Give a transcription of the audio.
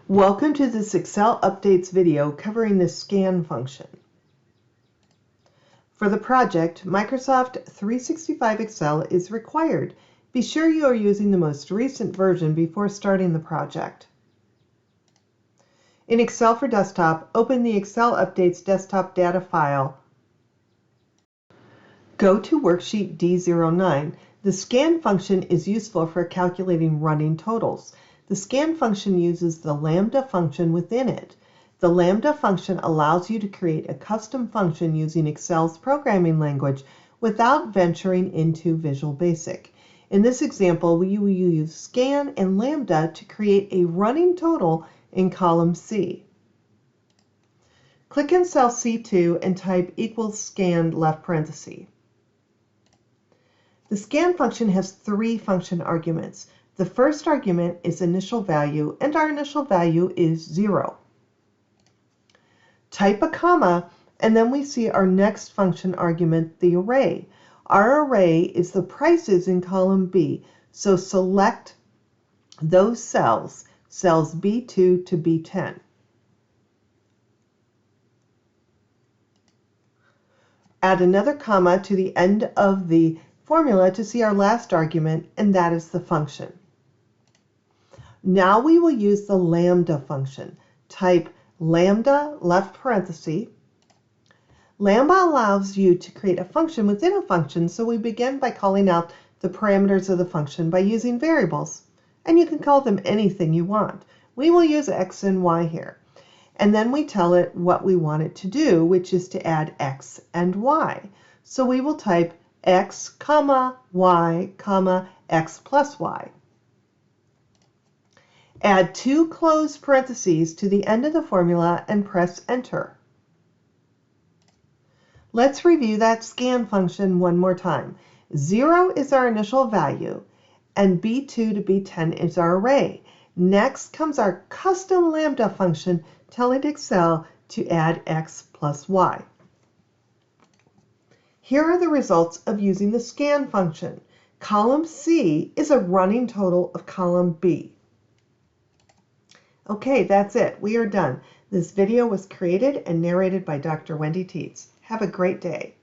Welcome to this Excel Updates video covering the scan function. For the project, Microsoft 365 Excel is required. Be sure you are using the most recent version before starting the project. In Excel for Desktop, open the Excel Updates desktop data file. Go to Worksheet D09. The scan function is useful for calculating running totals. The scan function uses the lambda function within it. The lambda function allows you to create a custom function using Excel's programming language without venturing into Visual Basic. In this example, we will use scan and lambda to create a running total in column C. Click in cell C2 and type equals scanned left parenthesis. The scan function has three function arguments. The first argument is initial value, and our initial value is 0. Type a comma, and then we see our next function argument, the array. Our array is the prices in column B, so select those cells B2 to B10. Add another comma to the end of the formula to see our last argument, and that is the function. Now we will use the lambda function. Type lambda left parenthesis. Lambda allows you to create a function within a function, so we begin by calling out the parameters of the function by using variables. And you can call them anything you want. We will use x and y here. And then we tell it what we want it to do, which is to add x and y. So we will type x, comma, y, comma, x plus y. Add two closed parentheses to the end of the formula and press enter. Let's review that scan function one more time. 0 is our initial value, and B2 to B10 is our array. Next comes our custom lambda function telling Excel to add x plus y. Here are the results of using the scan function. Column C is a running total of column B. Okay, that's it. We are done. This video was created and narrated by Dr. Wendy Tietz. Have a great day.